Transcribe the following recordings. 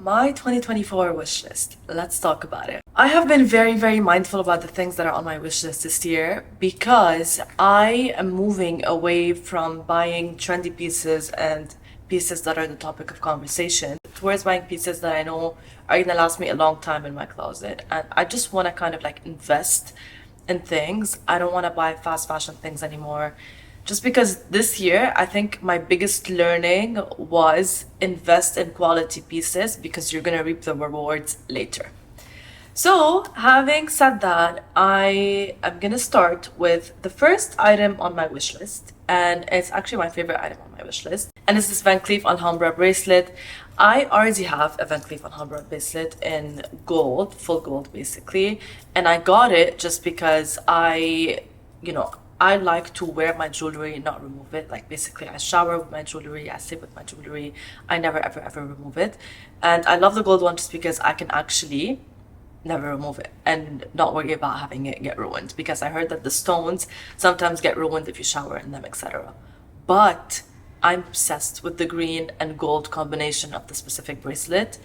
My 2024 wish list. Let's talk about it. I have been very mindful about the things that are on my wish list this year because I am moving away from buying trendy pieces and pieces that are the topic of conversation towards buying pieces that I know are gonna last me a long time in my closet. And I just want to kind of like invest in things. I don't want to buy fast fashion things anymore. Just because this year, I think my biggest learning was invest in quality pieces because you're gonna reap the rewards later. So, having said that, I am gonna start with the first item on my wish list, and it's actually my favorite item on my wish list, and it's this Van Cleef Alhambra bracelet. I already have a Van Cleef Alhambra bracelet in gold, full gold basically, and I got it just because I like to wear my jewelry, not remove it. Like basically I shower with my jewelry, I sleep with my jewelry. I never ever remove it. And I love the gold one just because I can actually never remove it and not worry about having it get ruined, because I heard that the stones sometimes get ruined if you shower in them, etc. But I'm obsessed with the green and gold combination of the specific bracelet,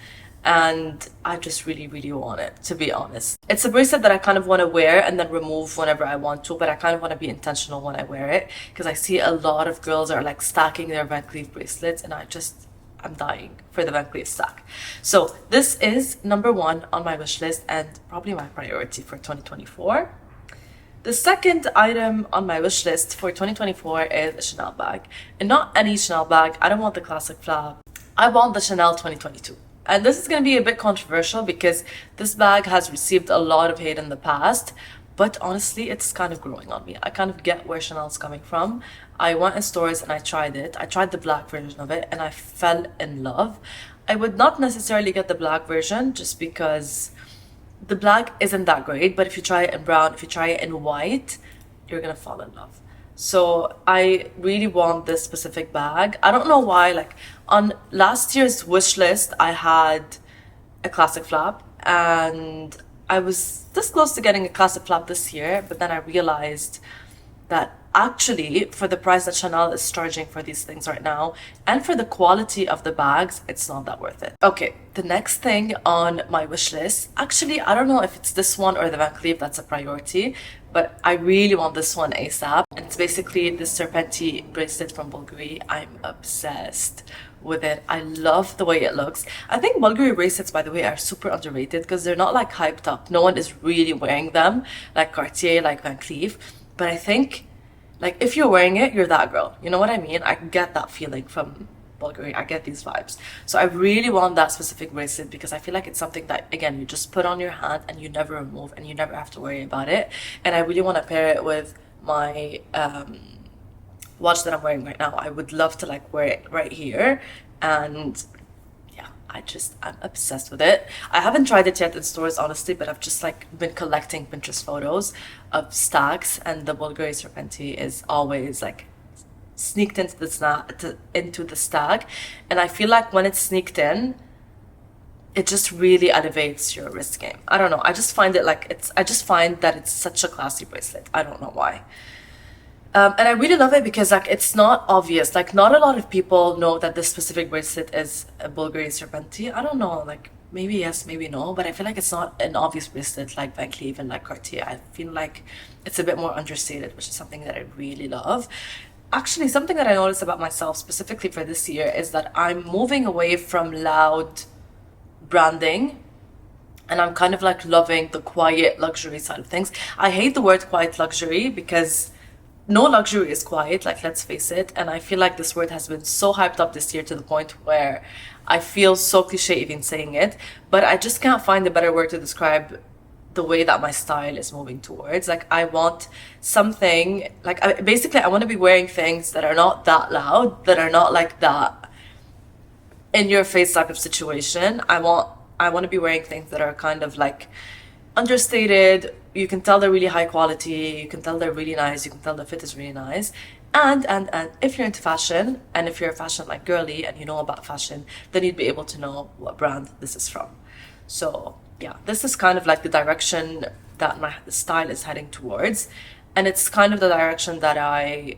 and I just really want it, to be honest. It's a bracelet that I kind of want to wear and then remove whenever I want to, but I kind of want to be intentional when I wear it, because I see a lot of girls are like stacking their Van Cleef bracelets, and I'm dying for the Van Cleef stack. So this is number one on my wish list and probably my priority for 2024. The second item on my wish list for 2024 is a Chanel bag. And not any Chanel bag. I don't want the classic flap. I want the Chanel 2022. And this is going to be a bit controversial because this bag has received a lot of hate in the past, but honestly, it's kind of growing on me. I kind of get where Chanel's coming from. I went in stores and I tried it. I tried the black version of it and I fell in love. I would not necessarily get the black version just because the black isn't that great, but if you try it in brown, if you try it in white, you're gonna fall in love. So I really want this specific bag. I don't know why, like on last year's wish list, I had a classic flap and I was this close to getting a classic flap this year, but then I realized that actually for the price that Chanel is charging for these things right now and for the quality of the bags, it's not that worth it. Okay, the next thing on my wish list, actually I don't know if it's this one or the Van Cleef that's a priority, but I really want this one ASAP. And it's basically this Serpenti bracelet from Bulgari. I'm obsessed with it. I love the way it looks. I think Bulgari bracelets, by the way, are super underrated because they're not like hyped up. No one is really wearing them like Cartier, like Van Cleef. But I think like if you're wearing it, you're that girl. You know what I mean? I get that feeling from Bulgari. I get these vibes. So I really want that specific bracelet because I feel like it's something that, again, you just put on your hand and you never remove and you never have to worry about it. And I really want to pair it with my watch that I'm wearing right now. I would love to like wear it right here, and yeah, I'm obsessed with it. I haven't tried it yet in stores, honestly, but I've just like been collecting Pinterest photos of stacks, and the Bulgari Serpenti is always like sneaked into the stack, and I feel like when it's sneaked in, it just really elevates your wrist game. I don't know. I just find that it's such a classy bracelet. I don't know why. And I really love it because like it's not obvious. Like not a lot of people know that this specific bracelet is a Bulgari Serpenti. I don't know, like maybe yes, maybe no, but I feel like it's not an obvious bracelet like Van Cleef and like Cartier. I feel like it's a bit more understated, which is something that I really love. Actually, something that I noticed about myself specifically for this year is that I'm moving away from loud branding, and I'm kind of like loving the quiet luxury side of things. I hate the word quiet luxury because no luxury is quiet, like let's face it, and I feel like this word has been so hyped up this year to the point where I feel so cliche even saying it, but I just can't find a better word to describe the way that my style is moving towards. Like I want something, like I want to be wearing things that are not that loud, that are not like that in your face type of situation. I want to be wearing things that are kind of like understated. You can tell they're really high quality, you can tell they're really nice, you can tell the fit is really nice. And if you're into fashion, and if you're a fashion like girly and you know about fashion, then you'd be able to know what brand this is from. So yeah, this is kind of like the direction that my style is heading towards, and it's kind of the direction that I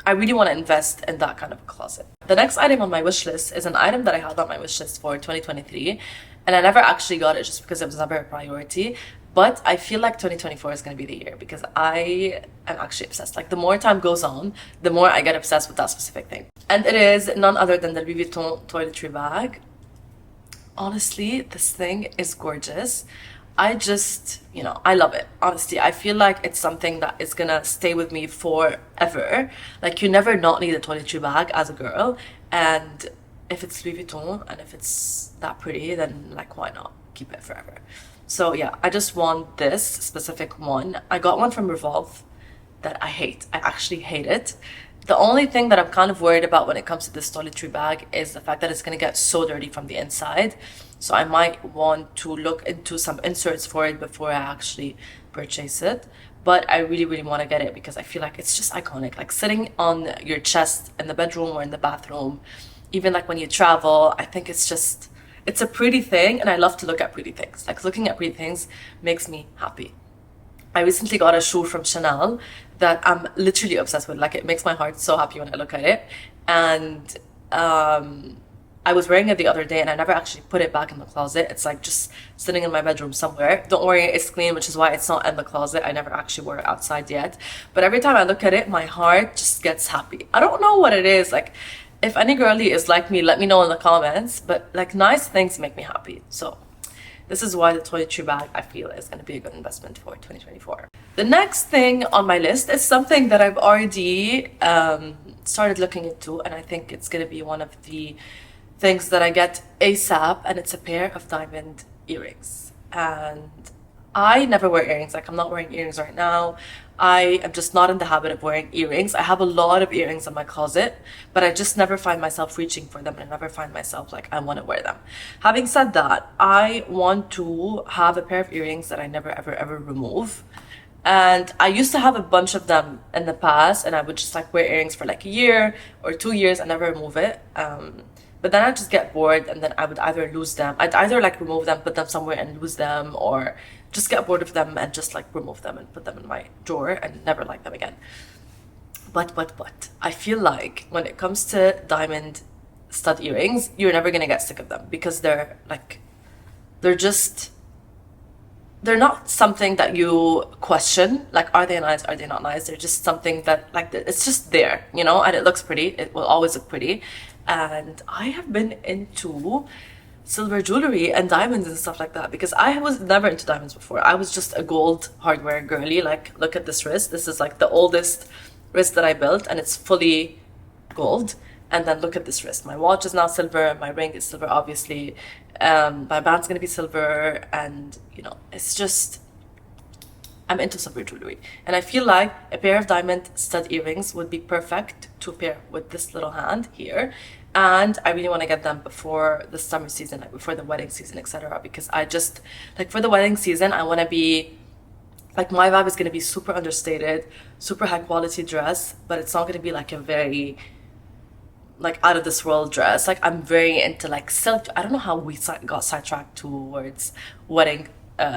really want to invest in that kind of a closet. The next item on my wish list is an item that I had on my wish list for 2023, and I never actually got it just because it was never a priority. But I feel like 2024 is going to be the year because I am actually obsessed. Like, the more time goes on, the more I get obsessed with that specific thing. And it is none other than the Vuitton toiletry bag. Honestly, this thing is gorgeous. I just, I love it. Honestly, I feel like it's something that is gonna stay with me forever. Like, you never not need a toiletry bag as a girl. And if it's Louis Vuitton and if it's that pretty, then like, why not keep it forever? So yeah, I just want this specific one. I got one from Revolve that I hate. I actually hate it. The only thing that I'm kind of worried about when it comes to this toiletry bag is the fact that it's going to get so dirty from the inside. So I might want to look into some inserts for it before I actually purchase it. But I really, really want to get it because I feel like it's just iconic. Like, sitting on your chest in the bedroom or in the bathroom, even like when you travel, I think it's a pretty thing, and I love to look at pretty things. Like, looking at pretty things makes me happy. I recently got a shoe from Chanel that I'm literally obsessed with. Like, it makes my heart so happy when I look at it. And I was wearing it the other day and I never actually put it back in the closet. It's like just sitting in my bedroom somewhere. Don't worry, it's clean, which is why it's not in the closet. I never actually wore it outside yet. But every time I look at it, my heart just gets happy. I don't know what it is. Like, if any girly is like me, let me know in the comments. But like, nice things make me happy. So this is why the toiletry bag, I feel, is going to be a good investment for 2024. The next thing on my list is something that I've already started looking into, and I think it's going to be one of the things that I get ASAP, and it's a pair of diamond earrings. And I never wear earrings. Like, I'm not wearing earrings right now. I am just not in the habit of wearing earrings. I have a lot of earrings in my closet, but I just never find myself reaching for them, and I never find myself like I want to wear them. Having said that, I want to have a pair of earrings that I never ever remove. And I used to have a bunch of them in the past, and I would just like wear earrings for like a year or 2 years and never remove it. But then I'd just get bored, and then I would either lose them. I'd either like remove them, put them somewhere and lose them, or just get bored of them and just like remove them and put them in my drawer and never like them again. But I feel like when it comes to diamond stud earrings, you're never gonna get sick of them because they're not something that you question. Like, are they nice? Are they not nice? They're just something that, like, it's just there, and it looks pretty. It will always look pretty. And I have been into silver jewelry and diamonds and stuff like that because I was never into diamonds before. I was just a gold hardware girly. Like, look at this wrist. This is like the oldest wrist that I built, and it's fully gold. And then look at this wrist. My watch is now silver. My ring is silver, obviously. My band's gonna be silver, and it's just, I'm into silver jewelry. And I feel like a pair of diamond stud earrings would be perfect to pair with this little hand here. And I really want to get them before the summer season, like before the wedding season, etc. Because I just, like, for the wedding season, I want to be, like, my vibe is going to be super understated, super high quality dress, but it's not going to be like a very, like, out of this world dress. Like, I'm very into like silk. I don't know how we got sidetracked towards wedding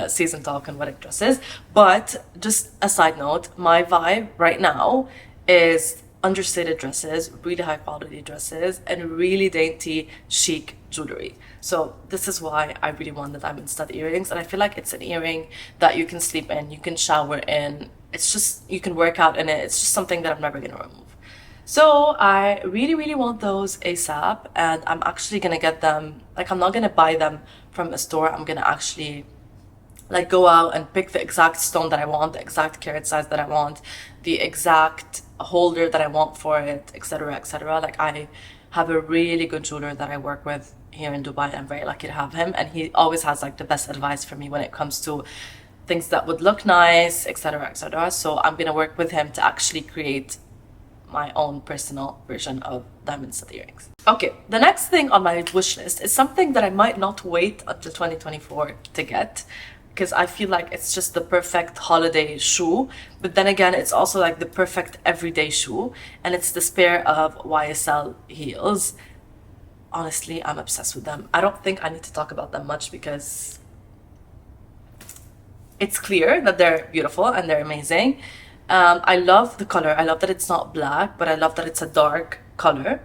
season talk and wedding dresses, but just a side note, my vibe right now is understated dresses, really high quality dresses, and really dainty chic jewelry. So this is why I really want the diamond stud earrings, and I feel like it's an earring that you can sleep in, you can shower in, it's just, you can work out in it. It's just something that I'm never gonna remove. So I really want those ASAP, and I'm actually gonna get them. Like, I'm not gonna buy them from a store. I'm gonna actually like go out and pick the exact stone that I want, the exact carat size that I want, the exact holder that I want for it, etc, etc. Like, I have a really good jeweler that I work with here in Dubai. I'm very lucky to have him, and he always has like the best advice for me when it comes to things that would look nice, etc, etc. So I'm gonna work with him to actually create my own personal version of diamond stud earrings. Okay, the next thing on my wish list is something that I might not wait until 2024 to get, because I feel like it's just the perfect holiday shoe, but then again, it's also like the perfect everyday shoe, and it's this pair of YSL heels. Honestly, I'm obsessed with them. I don't think I need to talk about them much because it's clear that they're beautiful and they're amazing. I love the color. I love that it's not black, but I love that it's a dark color.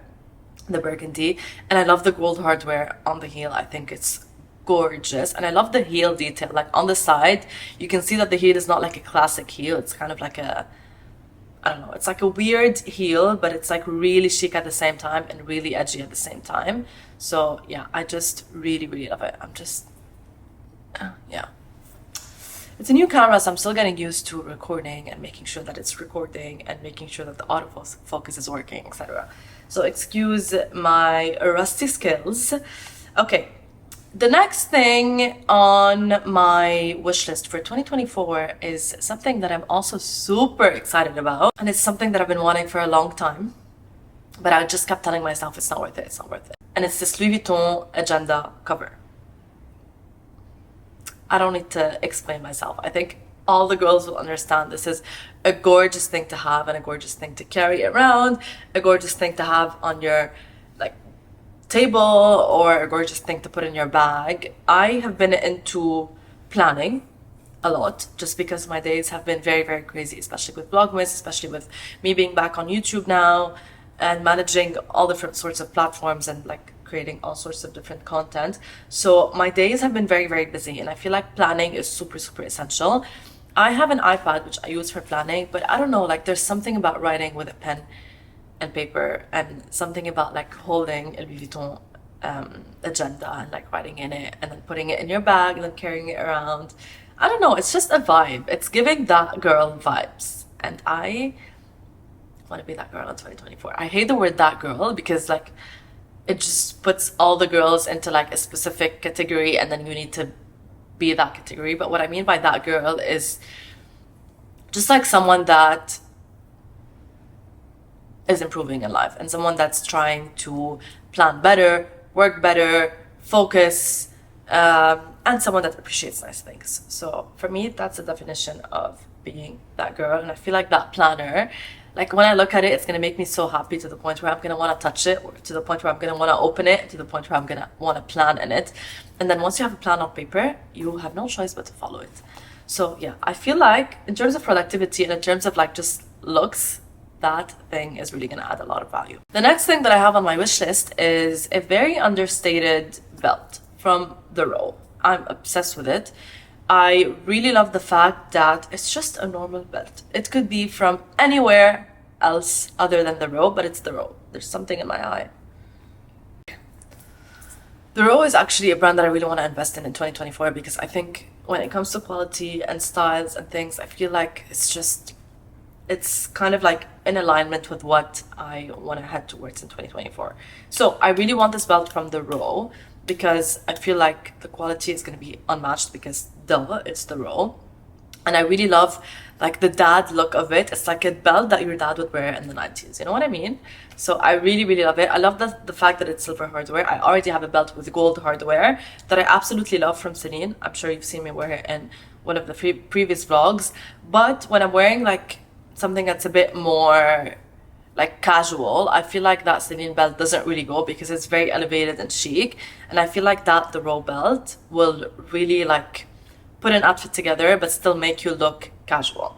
the burgundy, and I love the gold hardware on the heel. I think it's gorgeous, and I love the heel detail. Like on the side, you can see that the heel is not like a classic heel. It's kind of like a, I don't know, it's like a weird heel, but it's like really chic at the same time and really edgy at the same time. So yeah, I just really, really love it. I'm just, yeah. It's a new camera, so I'm still getting used to recording and making sure that it's recording and making sure that the autofocus is working, etc. So excuse my rusty skills. Okay, the next thing on my wish list for 2024 is something that I'm also super excited about, and it's something that I've been wanting for a long time, but I just kept telling myself it's not worth it, it's not worth it. And it's this Louis Vuitton agenda cover. I don't need to explain myself. I think all the girls will understand this is a gorgeous thing to have and a gorgeous thing to carry around, a gorgeous thing to have on your like table, or a gorgeous thing to put in your bag. I have been into planning a lot just because my days have been very, very crazy, especially with Vlogmas, especially with me being back on YouTube now and managing all different sorts of platforms and like creating all sorts of different content. So my days have been very, very busy, and I feel like planning is super, super essential. I have an iPad which I use for planning, but I don't know, like there's something about writing with a pen and paper and something about like holding a Louis Vuitton agenda and like writing in it and then putting it in your bag and then carrying it around. I don't know, it's just a vibe. It's giving that girl vibes, and I want to be that girl in 2024. I hate the word that girl because like it just puts all the girls into like a specific category and then you need to be that category. But what I mean by that girl is just like someone that is improving in life and someone that's trying to plan better, work better, focus, and someone that appreciates nice things. So for me, that's the definition of being that girl. And I feel like that planner, like when I look at it, it's gonna make me so happy to the point where I'm gonna want to touch it, or to the point where I'm gonna want to open it, to the point where I'm gonna want to plan in it. And then once you have a plan on paper, you have no choice but to follow it. So yeah, I feel like in terms of productivity and in terms of like just looks, that thing is really gonna add a lot of value. The next thing that I have on my wish list is a very understated belt from The Row. I'm obsessed with it. I really love the fact that it's just a normal belt. It could be from anywhere else other than The Row, but it's The Row. There's something in my eye. The Row is actually a brand that I really want to invest in 2024 because I think when it comes to quality and styles and things, I feel like it's kind of like in alignment with what I want to head towards in 2024. So I really want this belt from The Row because I feel like the quality is going to be unmatched because it's The Row. And I really love like the dad look of it. It's like a belt that your dad would wear in the 90s, you know what I mean? So I really, really love it. I love the fact that it's silver hardware. I already have a belt with gold hardware that I absolutely love from Celine. I'm sure you've seen me wear it in one of the previous vlogs. But when I'm wearing like something that's a bit more like casual, I feel like that Celine belt doesn't really go because it's very elevated and chic. And I feel like that The Row belt will really like put an outfit together but still make you look casual.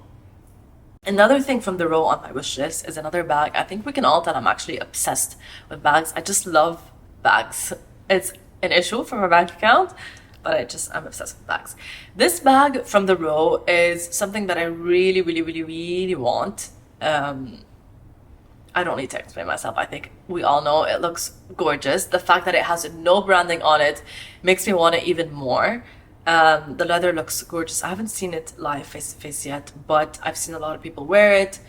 Another thing from The Row on my wish list is another bag. I think we can all tell I'm actually obsessed with bags. I just love bags. It's an issue for my bank account, but I'm obsessed with bags. This bag from The Row is something that I really, really, really, really want. I don't need to explain myself. I think we all know it looks gorgeous. The fact that it has no branding on it makes me want it even more. The leather looks gorgeous. I haven't seen it live face to face yet, but I've seen a lot of people wear it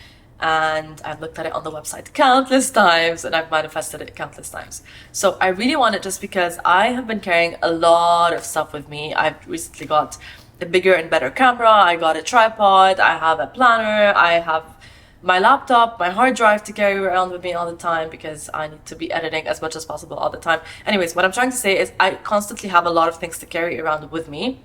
and I've looked at it on the website countless times and I've manifested it countless times. So I really want it just because I have been carrying a lot of stuff with me. I've recently got a bigger and better camera. I got a tripod. I have a planner. I have my laptop, my hard drive to carry around with me all the time because I need to be editing as much as possible all the time. Anyways, what I'm trying to say is I constantly have a lot of things to carry around with me.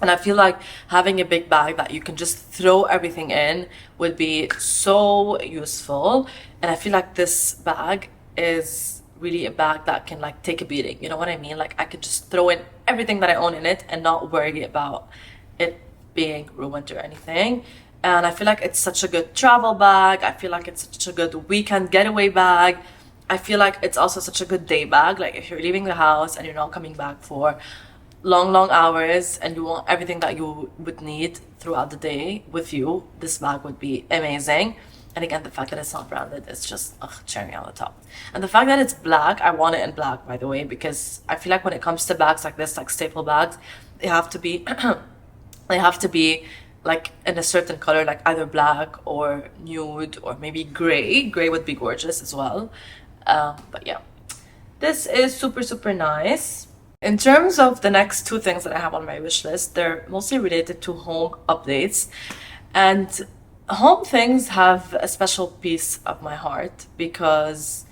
And I feel like having a big bag that you can just throw everything in would be so useful. And I feel like this bag is really a bag that can like take a beating. You know what I mean? Like I could just throw in everything that I own in it and not worry about it being ruined or anything. And I feel like it's such a good travel bag. I feel like it's such a good weekend getaway bag. I feel like it's also such a good day bag. Like if you're leaving the house and you're not coming back for long hours and you want everything that you would need throughout the day with you, this bag would be amazing. And again, the fact that it's not branded is just cherry on the top. And the fact that it's black, I want it in black, by the way, because I feel like when it comes to bags like this, like staple bags, they have to be they have to be like in a certain color, like either black or nude or maybe gray. Gray would be gorgeous as well. But yeah, this is super nice. In terms of the next two things that I have on my wish list, they're mostly related to home updates. And home things have a special piece of my heart because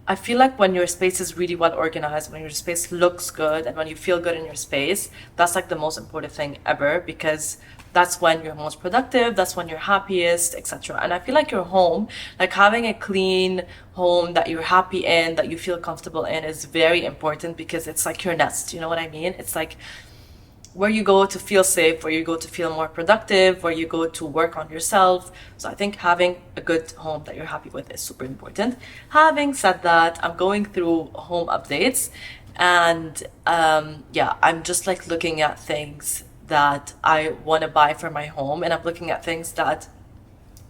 I feel like when your space is really well organized, when your space looks good, and when you feel good in your space, that's like the most important thing ever, because that's when you're most productive, that's when you're happiest, etc. And I feel like your home, like having a clean home that you're happy in, that you feel comfortable in, is very important, because it's like your nest, you know what I mean? It's like where you go to feel safe, where you go to feel more productive, where you go to work on yourself. So I think having a good home that you're happy with is super important. Having said that, I'm going through home updates, and yeah, I'm just like looking at things that I want to buy for my home, and I'm looking at things that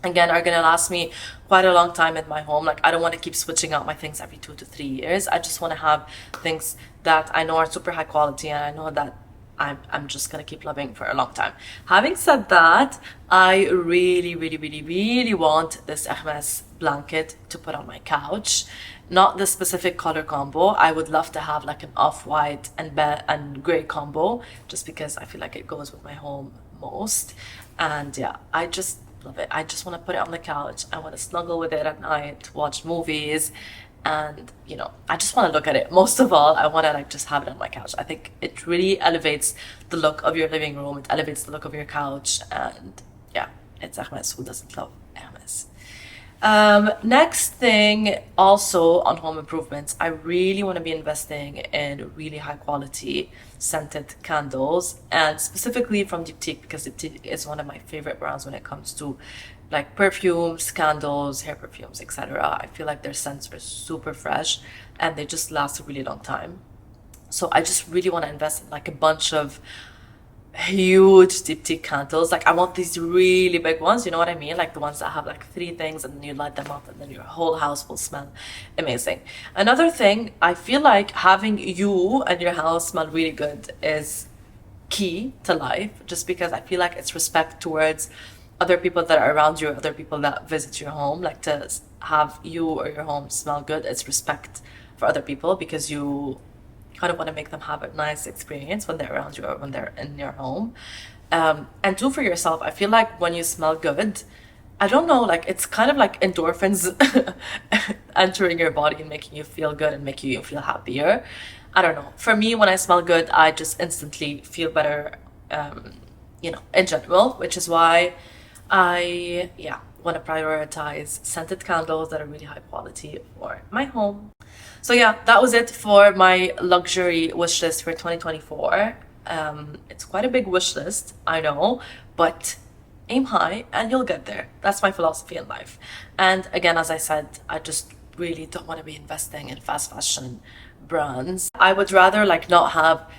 again are gonna last me quite a long time in my home. Like I don't want to keep switching out my things every 2 to 3 years. I just want to have things that I know are super high quality, and I know that I'm just gonna keep loving for a long time. Having said that, I really want this Hermes blanket to put on my couch. Not the specific color combo. I would love to have like an off-white and gray combo, just because I feel like it goes with my home most. And yeah, I just love it. I just want to put it on the couch. I want to snuggle with it at night, watch movies, and you know, I just want to look at it. Most of all, I want to like just have it on my couch. I think it really elevates the look of your living room. It elevates the look of your couch, and yeah, it's Hermes. Who doesn't love Hermes? Next thing, also on home improvements, I really want to be investing in really high quality scented candles, and specifically from Diptyque, because Diptyque is one of my favorite brands when it comes to like perfumes, candles, hair perfumes, etc. I feel like their scents are super fresh and they just last a really long time. So I just really want to invest in like a bunch of huge Diptyque candles. Like I want these really big ones, you know what I mean? Like the ones that have like 3 things and then you light them up and then your whole house will smell amazing. Another thing, I feel like having you and your house smell really good is key to life, just because I feel like it's respect towards other people that are around you, other people that visit your home. Like to have you or your home smell good, it's respect for other people, because you kind of want to make them have a nice experience when they're around you or when they're in your home. And two, for yourself, I feel like when you smell good, I don't know, like it's kind of like endorphins entering your body and making you feel good and making you feel happier. I don't know. For me, when I smell good, I just instantly feel better, you know, in general, which is why I, yeah, want to prioritize scented candles that are really high quality for my home. So yeah, that was it for my luxury wish list for 2024. It's quite a big wish list, I know, but aim high and you'll get there. That's my philosophy in life. And again, as I said, I just really don't want to be investing in fast fashion brands. I would rather like not have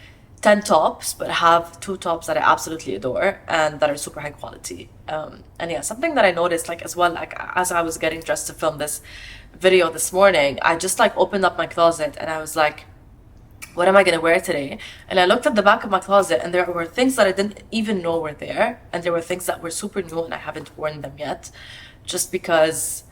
10 tops, but have 2 tops that I absolutely adore and that are super high quality. And yeah, something that I noticed like as well, like as I was getting dressed to film this video this morning, I just like opened up my closet and I was like, what am I gonna wear today? And I looked at the back of my closet and there were things that I didn't even know were there, and there were things that were super new and I haven't worn them yet, just because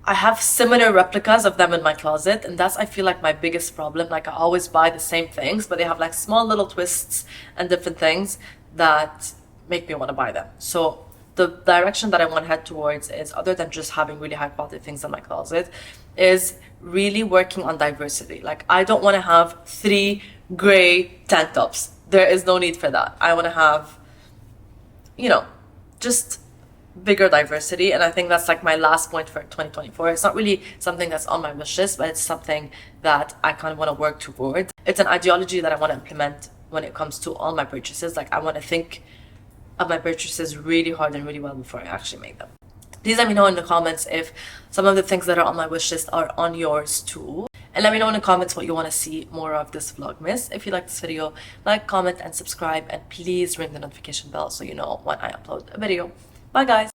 I have similar replicas of them in my closet, and that's, I feel like, my biggest problem. Like I always buy the same things, but they have like small little twists and different things that make me want to buy them. So the direction that I want to head towards is, other than just having really high quality things in my closet, is really working on diversity. Like I don't want to have 3 gray tank tops. There is no need for that. I want to have, you know, just bigger diversity. And I think that's like my last point for 2024. It's not really something that's on my wish list, but it's something that I kind of want to work towards. It's an ideology that I want to implement when it comes to all my purchases. Like I want to think of my purchases really hard and really well before I actually make them. Please let me know in the comments if some of the things that are on my wish list are on yours too. And let me know in the comments what you want to see more of this Vlogmas. If you like this video, like, comment, and subscribe. And please ring the notification bell so you know when I upload a video. Bye guys!